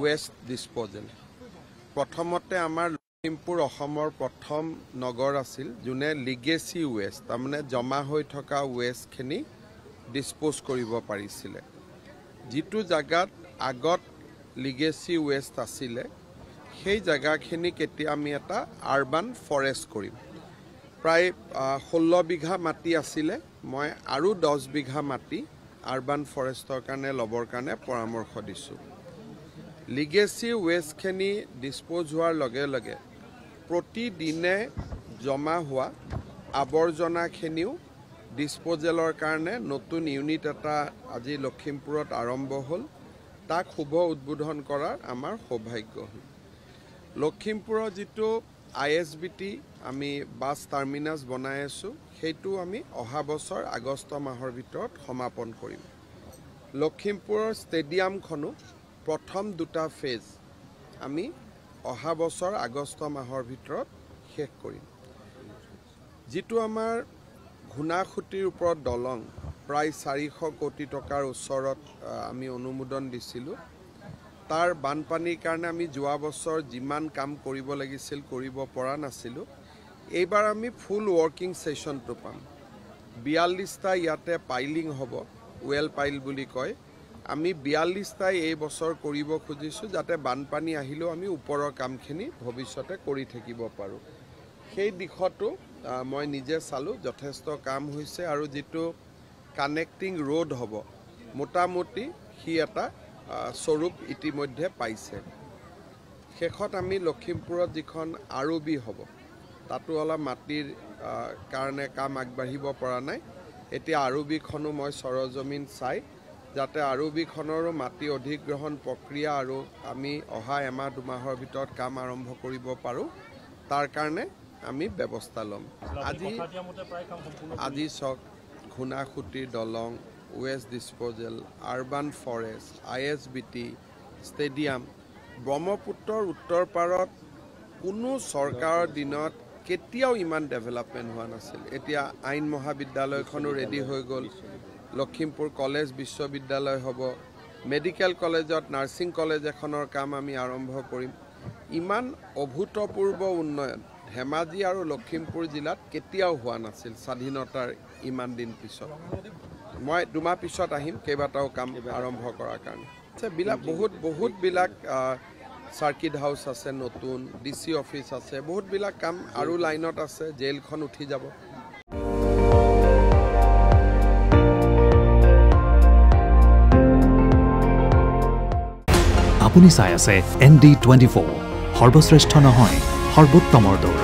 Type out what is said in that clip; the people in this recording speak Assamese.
ওয়েস্ট ডিসপোজেল প্ৰথমতে আমাৰ লখিমপুৰ অসমৰ প্ৰথম নগৰ আছিল যোনে লিগেসি ওয়েস্ট তাৰমানে জমা হৈ থকা ওয়েস্টখিনি ডিসপোজ কৰিব পাৰিছিলে যিটো জায়গাত আগত লিগেসি ওয়েস্ট আছিলে সেই জায়গাখিনি কেতিয়া আমি এটা আৰবান ফৰেষ্ট কৰিম প্ৰায় 16 বিঘা মাটি আছিলে মই আৰু 10 বিঘা মাটি আৰবান ফৰেষ্টৰ কাৰণে লবৰ কাৰণে পৰামৰ্শ দিছো লিগেসি ওয়েস্টখিনি ডিসপোজ হোৱাৰ লগে লগে প্ৰতিদিনে জমা হোৱা আৱৰ্জনাখিনিও ডিসপোজেলৰ কাৰণে নতুন ইউনিট এটা আজি লখিমপুৰত আৰম্ভ হ'ল তাক শুভ উদ্বোধন কৰাৰ আমাৰ সৌভাগ্য হ'ল লখিমপুৰৰ যিটো ISBT আমি বাস টাৰ্মিনাস বনাই আছো সেইটো আমি অহা বছৰ আগষ্ট মাহৰ ভিতৰত সমাপন কৰিম লখিমপুৰৰ ষ্টেডিয়ামখনো প্ৰথম দুটা ফেজ আমি অহা বছৰ আগষ্ট মাহৰ ভিতৰত শেষ কৰিম যিটো আমাৰ ঘুনাখুটিৰ ওপৰত দলং প্ৰায় 400 কোটি টকাৰ ওচৰত আমি অনুমোদন দিছিলো তাৰ বানপানীৰ কাৰণে আমি যোৱা বছৰ যিমান কাম কৰিব লাগিছিল কৰিব পৰা নাছিলো এইবাৰ আমি ফুল ওয়াৰ্কিং সেশনটো পাম 42টা ইয়াতে পাইলিং হ'ব ওয়েল পাইল বুলি কয় আমি 42টা এই বছৰ কৰিব খুজিছো যাতে বানপানী আহিলেও আমি ওপৰৰ কামখিনি ভৱিষ্যতে কৰি থাকিব পাৰো সেই দিশটো মই নিজে চালো যথেষ্ট কাম হৈছে আৰু যেটো কানেক্টিং ৰোড হ'ব মোটামুটি হি এটা স্বৰূপ ইতিমধ্যে পাইছে শেষত আমি লখিমপুৰত যিখন আৰবি হ'ব তাতো অলপ মাটিৰ কাৰণে কাম আগবাঢ়িব পৰা নাই এতিয়া আৰবিখনো মই সৰজমিন চাই যাতে আৰবিখনৰো মাটি অধিগ্ৰহণ প্ৰক্ৰিয়া আৰু আমি অহা এমাহ দুমাহৰ ভিতৰত কাম আৰম্ভ কৰিব পাৰো তাৰ কাৰণে আমি ব্যৱস্থা লম আজি সক ঘুনাখুটিৰ দলং west disposal urban forest ISBT stadium ব্ৰহ্মপুত্ৰৰ উত্তৰ পাৰত কোনো চৰকাৰৰ দিনত কেতিয়াও ইমান ডেভেলপমেন্ট হোৱা নাছিল এতিয়া আইন মহাবিদ্যালয়খনো ৰেডি হৈ গ'ল লখিমপুৰ কলেজ বিশ্ববিদ্যালয় হ'ব মেডিকেল কলেজত নাৰ্সিং কলেজ এখনৰ কাম আমি আৰম্ভ কৰিম ইমান অভূতপূৰ্ব উন্নয়ন ধেমাজি আৰু লখিমপুৰ জিলাত কেতিয়াও হোৱা নাছিল স্বাধীনতাৰ ইমান দিন পিছত মই দুমাহ পিছত আহিম কেইবাটাও কাম আৰম্ভ কৰাৰ কাৰণে বহুত বিলাক সাৰ্কিট হাউস আছে নতুন DC অফিস আছে বহুত বিলাক কাম আৰু লাইনত আছে জেলখন উঠি যাব আপুনি চাই আছে ND24 সৰ্বশ্ৰেষ্ঠ নহয় সৰ্বোত্তমৰ দৌৰ